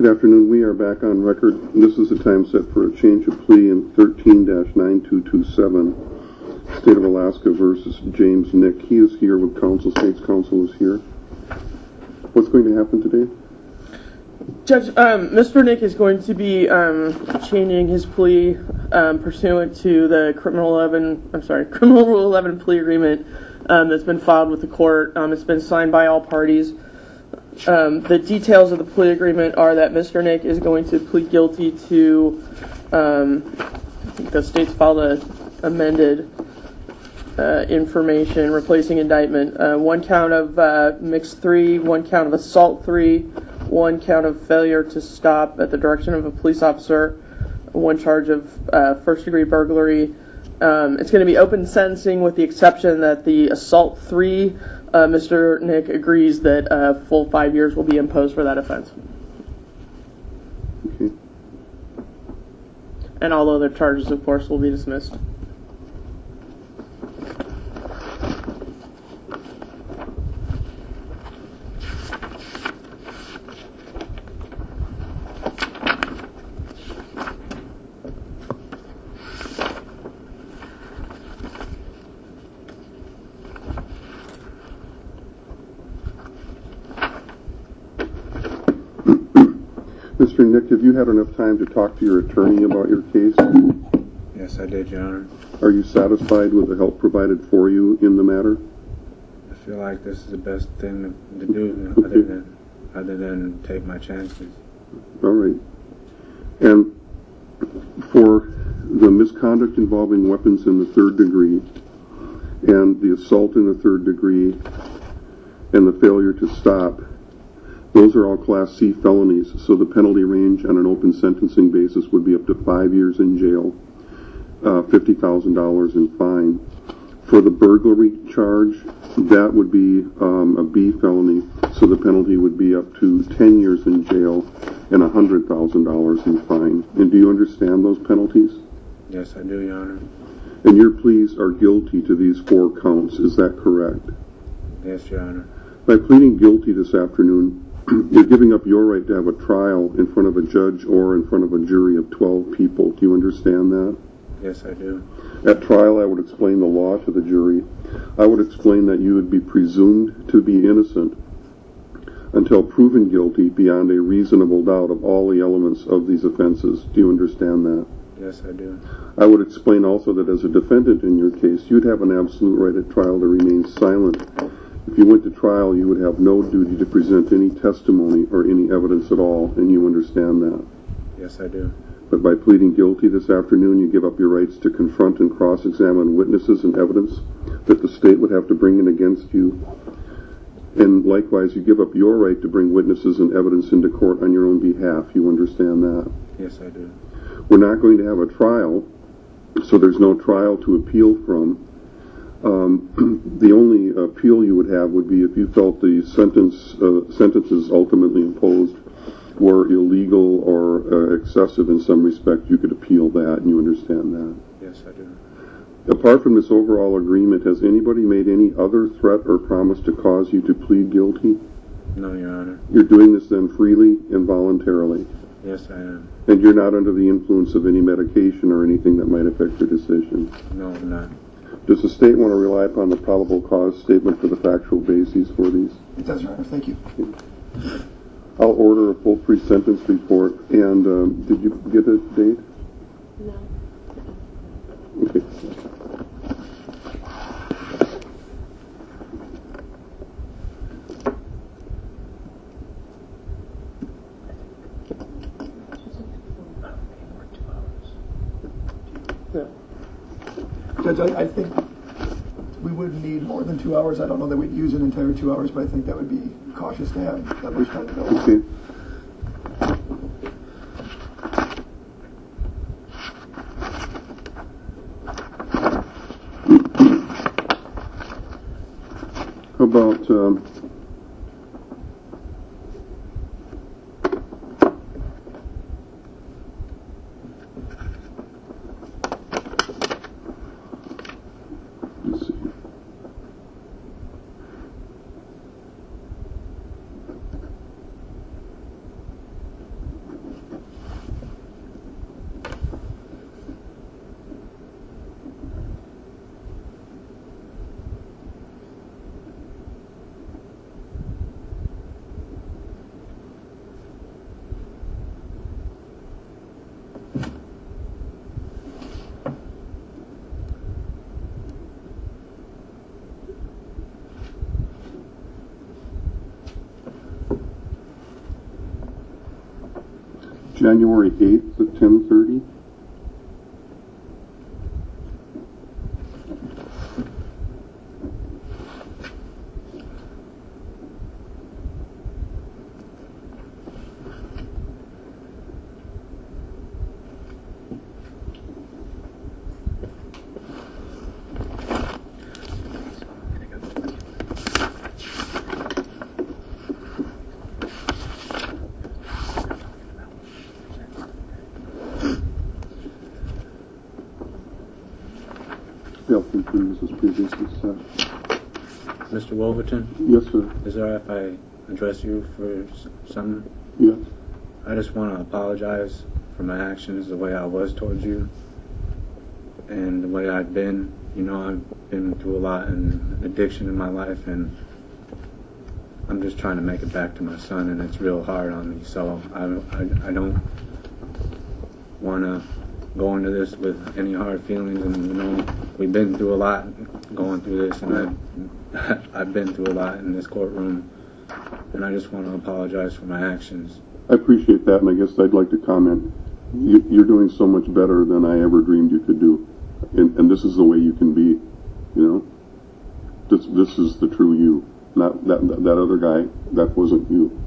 Good afternoon. We are back on record. This is the time set for a change of plea in 13-9227, State of Alaska versus James Nick. He is here with counsel. State's counsel is here. What's going to happen today? Judge, Mr. Nick is going to be changing his plea pursuant to the Criminal Rule 11 plea agreement that's been filed with the court. It's been signed by all parties. The details of the plea agreement are that Mr. Nick is going to plead guilty to, I think the state's filed a amended information replacing indictment. One count of mixed 3, one count of assault 3, one count of failure to stop at the direction of a police officer, one charge of first-degree burglary. It's going to be open sentencing with the exception that the assault 3, Mr. Nick agrees that full 5 years will be imposed for that offense. Okay. And all other charges, of course, will be dismissed. Mr. Nick, have you had enough time to talk to your attorney about your case? Yes, I did, Your Honor. Are you satisfied with the help provided for you in the matter? I feel like this is the best thing to do other than take my chances. All right. And for the misconduct involving weapons in the third degree and the assault in the third degree and the failure to stop, those are all Class C felonies, so the penalty range on an open sentencing basis would be up to 5 years in jail, $50,000 in fine. For the burglary charge, that would be a B felony, so the penalty would be up to 10 years in jail and $100,000 in fine. And do you understand those penalties? Yes, I do, Your Honor. And your pleas are guilty to these 4 counts, is that correct? Yes, Your Honor. By pleading guilty this afternoon, you're giving up your right to have a trial in front of a judge or in front of a jury of 12 people. Do you understand that? Yes, I do. At trial, I would explain the law to the jury. I would explain that you would be presumed to be innocent until proven guilty beyond a reasonable doubt of all the elements of these offenses. Do you understand that? Yes, I do. I would explain also that as a defendant in your case, you'd have an absolute right at trial to remain silent. If you went to trial, you would have no duty to present any testimony or any evidence at all, and you understand that. Yes, I do. But by pleading guilty this afternoon, you give up your rights to confront and cross-examine witnesses and evidence that the state would have to bring in against you. And likewise, you give up your right to bring witnesses and evidence into court on your own behalf. You understand that? Yes, I do. We're not going to have a trial, so there's no trial to appeal from. The only appeal you would have would be if you felt the sentences ultimately imposed were illegal or excessive in some respect. You could appeal that, and you understand that. Yes, I do. Apart from this overall agreement, has anybody made any other threat or promise to cause you to plead guilty? No, Your Honor. You're doing this then freely and voluntarily? Yes, I am. And you're not under the influence of any medication or anything that might affect your decision? No, I'm not. Does the state want to rely upon the probable cause statement for the factual bases for these? It does, Your Honor. Thank you. Okay. I'll order a full pre-sentence report. And did you get a date? No. Okay. Judge, I think we would need more than 2 hours. I don't know that we'd use an entire 2 hours, but I think that would be cautious to have that much time to go. Okay. How about let's see. January 8th at 10:30. Yeah, please, as previously said. Mr. Wolverton, Yes, sir. is it all right if I address you for something? Yes. I just want to apologize for my actions, the way I was towards you, and the way I've been. You know, I've been through a lot in addiction in my life, and I'm just trying to make it back to my son, and it's real hard on me. So I don't want to go into this with any hard feelings, and you know, we've been through a lot going through this, and I've been through a lot in this courtroom, and I just want to apologize for my actions. I appreciate that, and I guess I'd like to comment. You're doing so much better than I ever dreamed you could do, and this is the way you can be. You know, this is the true you, not that other guy. That wasn't you.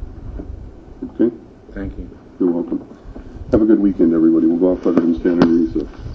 Okay. Thank you. You're welcome. Have a good weekend, everybody. We'll go off and stand in recess.